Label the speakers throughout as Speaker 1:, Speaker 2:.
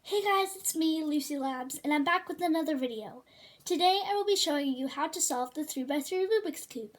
Speaker 1: Hey guys, it's me, LucyLabs, and I'm back with another video. Today I will be showing you how to solve the 3x3 Rubik's Cube.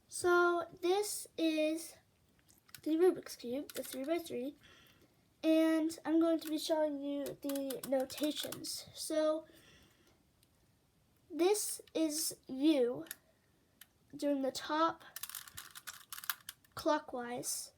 Speaker 1: So this is the Rubik's Cube, the 3x3, and I'm going to be showing you the notations. So this is U doing the top clockwise,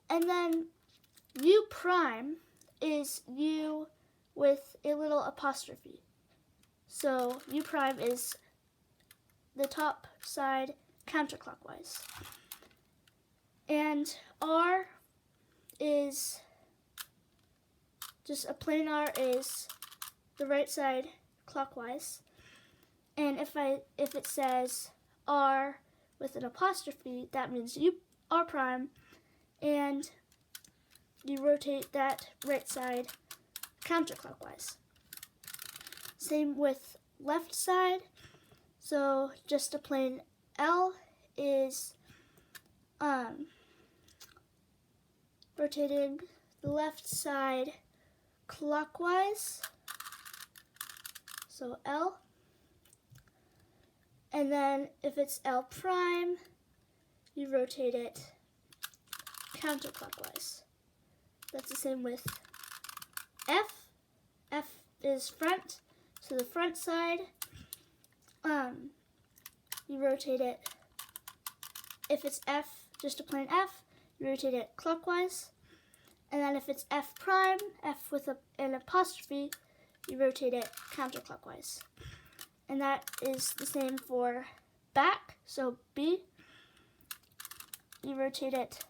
Speaker 1: and then U prime is U with a little apostrophe. So U prime is the top side counterclockwise. And R is just a plain R is the right side clockwise. And if it says R with an apostrophe, that means U R prime, and you rotate that right side counterclockwise. Same with left side. So just a plain L is rotating the left side clockwise. So L. And then if it's L prime, you rotate it counterclockwise. That's the same with F. F is front, so the front side, you rotate it. If it's F, just a plain F, you rotate it clockwise. And then if it's F prime, F with an apostrophe, you rotate it counterclockwise. And that is the same for back, so B, you rotate it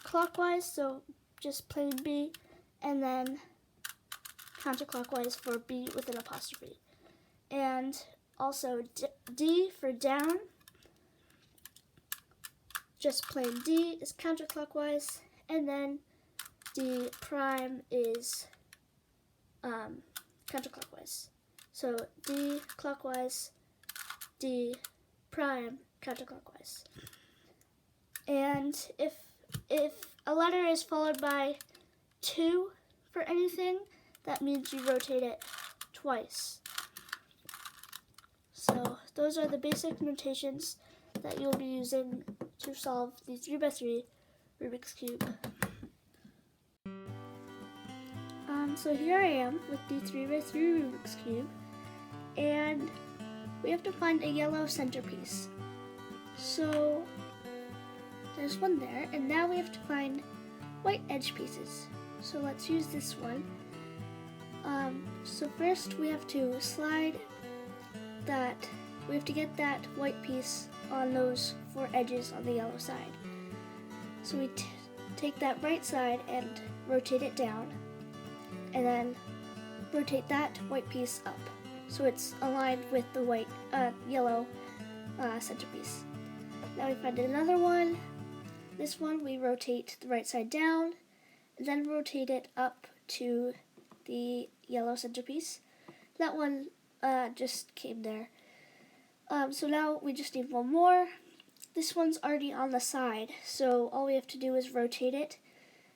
Speaker 1: clockwise, so just plain B, and then counterclockwise for B with an apostrophe. And also D for down, just plain D is counterclockwise, and then D prime is counterclockwise. So D clockwise, D prime counterclockwise. And if a letter is followed by 2 for anything, that means you rotate it twice. So those are the basic notations that you'll be using to solve the 3x3 Rubik's Cube. So here I am with the 3x3 Rubik's Cube, and we have to find a yellow centerpiece. So there's one there, and now we have to find white edge pieces. So let's use this one. So first we have to get that white piece on those 4 edges on the yellow side. So we take that right side and rotate it down, and then rotate that white piece up, so it's aligned with the yellow centerpiece. Now we find another one. This one we rotate the right side down, and then rotate it up to the yellow centerpiece. That one just came there. So now we just need one more. This one's already on the side, so all we have to do is rotate it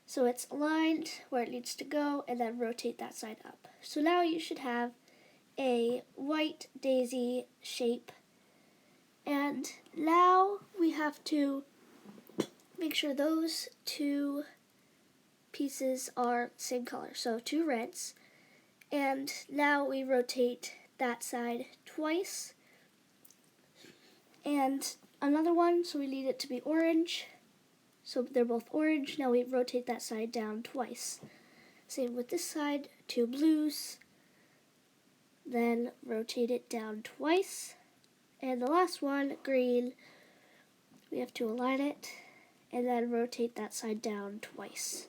Speaker 1: so it's aligned where it needs to go, and then rotate that side up. So now you should have a white daisy shape. And now we have to make sure those 2 pieces are the same color, so 2 reds. And now we rotate that side twice. And another one, so we need it to be orange. So they're both orange. Now we rotate that side down twice. Same with this side, 2 blues. Then rotate it down twice. And the last one, green, we have to align it and then rotate that side down twice.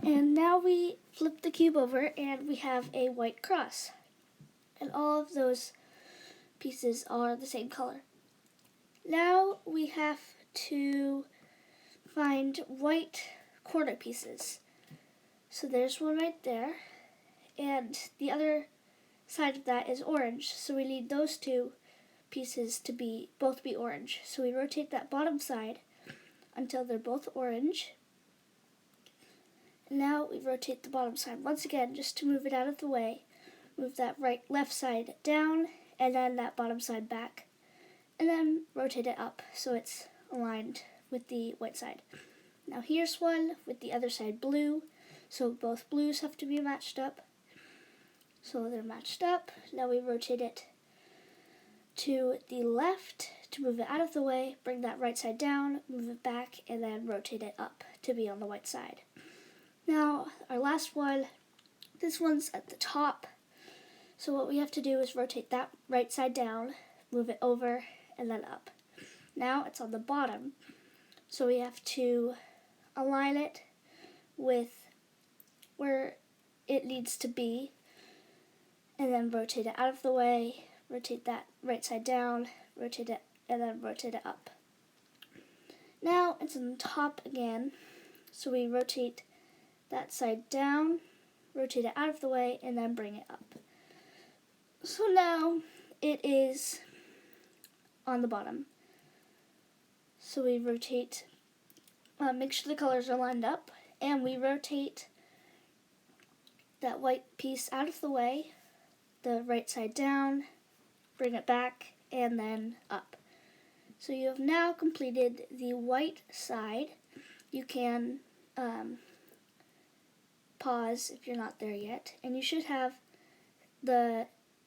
Speaker 1: And now we flip the cube over and we have a white cross. And all of those pieces are the same color. Now we have to find white corner pieces. So there's one right there, and the other side of that is orange, so we need those two pieces to both be orange. So we rotate that bottom side until they're both orange. And now we rotate the bottom side once again just to move it out of the way. Move that left side down and then that bottom side back. And then rotate it up so it's aligned with the white side. Now here's one with the other side blue. So both blues have to be matched up. So they're matched up. Now we rotate it to the left to move it out of the way, bring that right side down, move it back, and then rotate it up to be on the white side. Now our last one, this one's at the top. So what we have to do is rotate that right side down, move it over, and then up. Now it's on the bottom. So we have to align it with where it needs to be, and then rotate it out of the way, rotate that right side down, rotate it, and then rotate it up. Now it's on the top again, so we rotate that side down, rotate it out of the way, and then bring it up. So now it is on the bottom. So we rotate, make sure the colors are lined up, and we rotate that white piece out of the way, the right side down, bring it back, and then up. So you have now completed the white side. You can pause if you're not there yet, and you should have the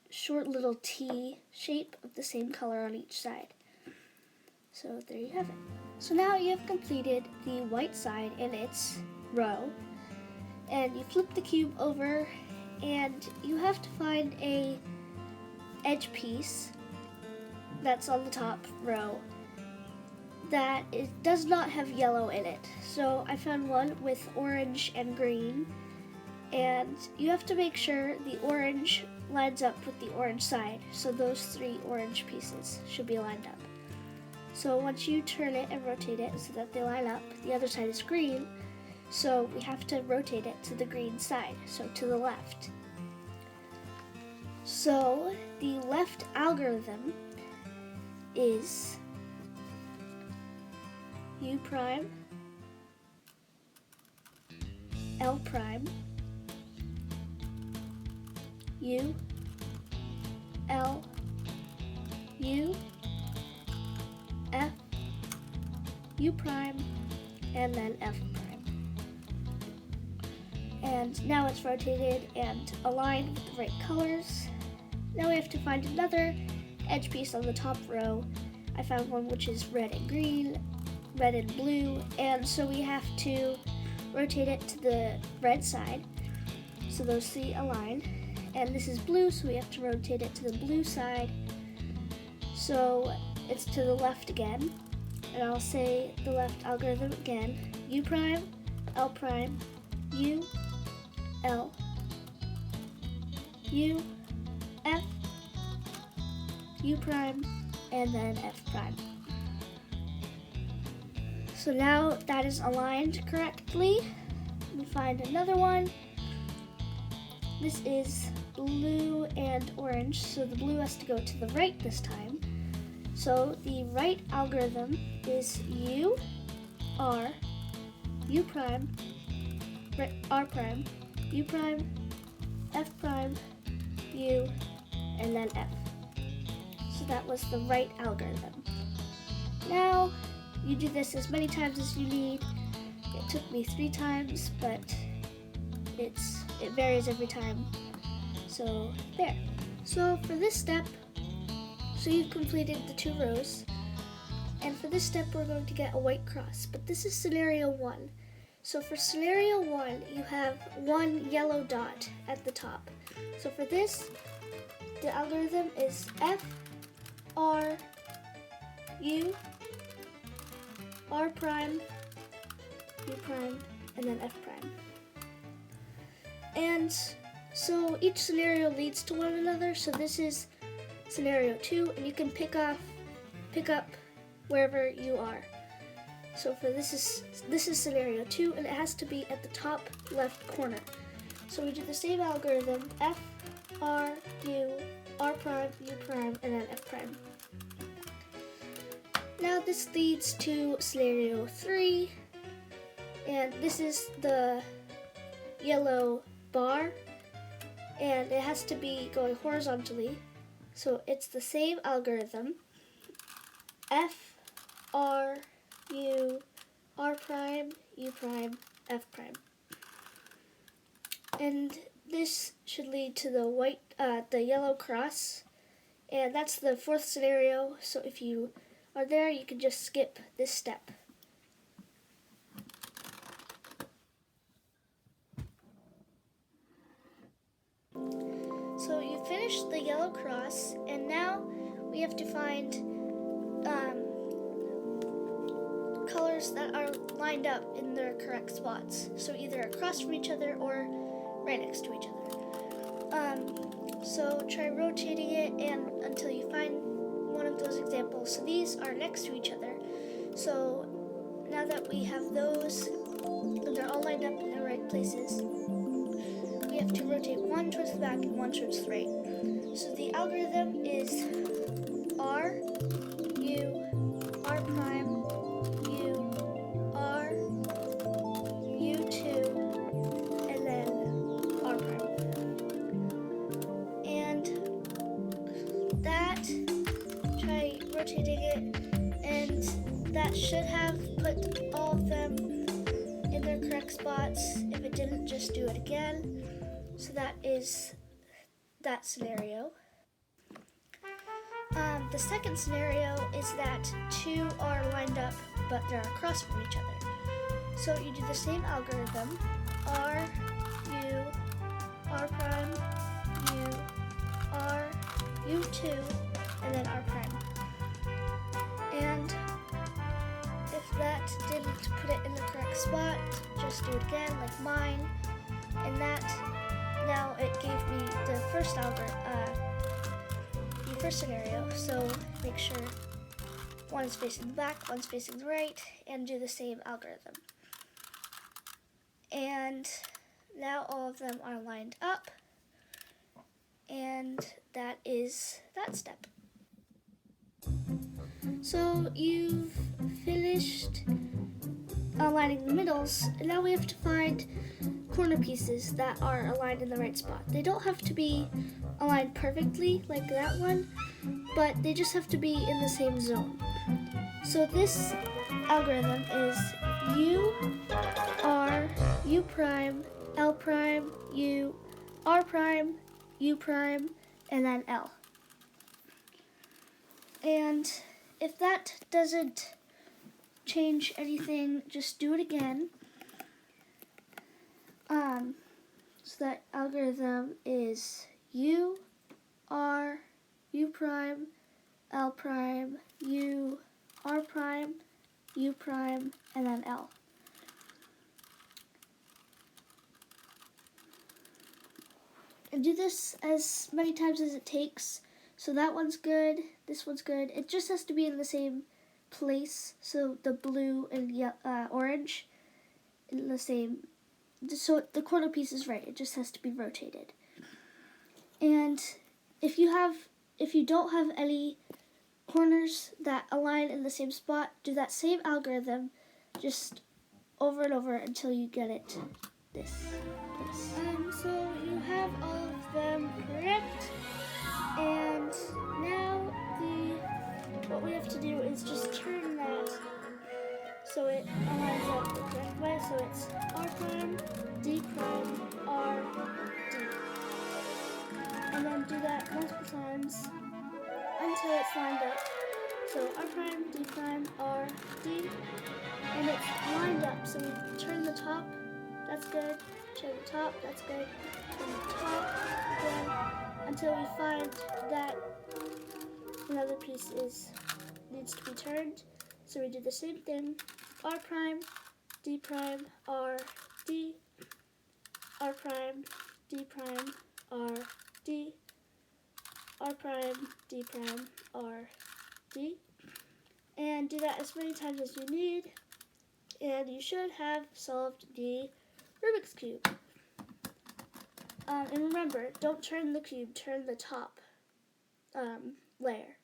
Speaker 1: short little T shape of the same color on each side. So there you have it. So now you have completed the white side in its row, and you flip the cube over, and you have to find a edge piece that's on the top row that it does not have yellow in it. So I found one with orange and green, and you have to make sure the orange lines up with the orange side. So those 3 orange pieces should be lined up. So once you turn it and rotate it so that they line up, the other side is green, so we have to rotate it to the green side, so to the left. So the left algorithm is U prime, L prime, U, L, U, F, U prime, and then F prime. And now it's rotated and aligned with the right colors. Now we have to find another edge piece on the top row. I found one which is red and green, red and blue, and so we have to rotate it to the red side, so those 3 align. And this is blue, so we have to rotate it to the blue side, so it's to the left again. And I'll say the left algorithm again: U prime, L prime, U, L, U, F, U prime, and then F prime. So now that is aligned correctly. We find another one. This is blue and orange, so the blue has to go to the right this time. So the right algorithm is U, R, U prime, R prime, U prime, F prime, U, and then F. So that was the right algorithm. Now you do this as many times as you need. It took me 3 times, but it varies every time. So there. So for this step, so you've completed the 2 rows, and for this step we're going to get a white cross, but this is scenario 1. So for scenario 1, you have 1 yellow dot at the top. So for this, the algorithm is F, R, U, R prime, U prime, and then F prime. And so each scenario leads to one another. So this is scenario 2, and you can pick up wherever you are. So for this is scenario 2, and it has to be at the top left corner. So we do the same algorithm: F, R, U, R prime, U prime, and then F prime. Now this leads to scenario 3, and this is the yellow bar, and it has to be going horizontally, so it's the same algorithm. F, R, U, R prime, U prime, F prime. And this should lead to the yellow cross, and that's the 4th scenario, so if you are there, you can just skip this step. So you finished the yellow cross, and now we have to find colors that are lined up in their correct spots. So either across from each other or right next to each other. So try rotating it and until you find one of those examples. So these are next to each other. So now that we have those and they're all lined up in the right places, we have to rotate one towards the back and one towards the right. So the algorithm is R, U, R prime, U, R, U2, and then R prime. And that, try rotating it, and that should have put all of them in their correct spots. If it didn't, just do it again. So that is that scenario. The second scenario is that 2 are lined up, but they're across from each other. So you do the same algorithm, R, U, R prime, U, R, U2, and then R prime. And if that didn't put it in the correct spot, just do it again, like mine. And that, now it gave me the first scenario, so make sure one is facing the back, one's facing the right, and do the same algorithm. And now all of them are lined up, and that is that step. So you've finished aligning the middles, and now we have to find corner pieces that are aligned in the right spot. They don't have to be aligned perfectly like that one, but they just have to be in the same zone. So this algorithm is U, R, U prime, L prime, U, R prime, U prime, and then L. And if that doesn't change anything, just do it again. So that algorithm is U, R, U prime, L prime, U, R prime, U prime, and then L. And do this as many times as it takes. So that one's good, this one's good. It just has to be in the same place. So the blue and orange in the same. So the corner piece is right. It just has to be rotated. And if you don't have any corners that align in the same spot, do that same algorithm just over and over until you get it this place. So you have all of them correct, and now what we have to do is just turn that so it lines up the correct way. So it's R prime, D prime, R, D. And then do that multiple times until it's lined up. So R prime, D prime, R, D. And it's lined up. So we turn the top, that's good. Turn the top, that's good. Turn the top again until we find that another piece needs to be turned. So we do the same thing. R prime, D prime, R, D, R prime, D prime, R, D, R prime, D prime, R, D. And do that as many times as you need. And you should have solved the Rubik's Cube. And remember, don't turn the cube, turn the top layer.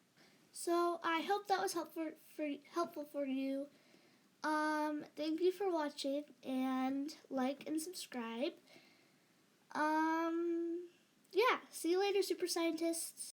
Speaker 1: So I hope that was helpful for you. Thank you for watching, and like and subscribe. Yeah, see you later, super scientists.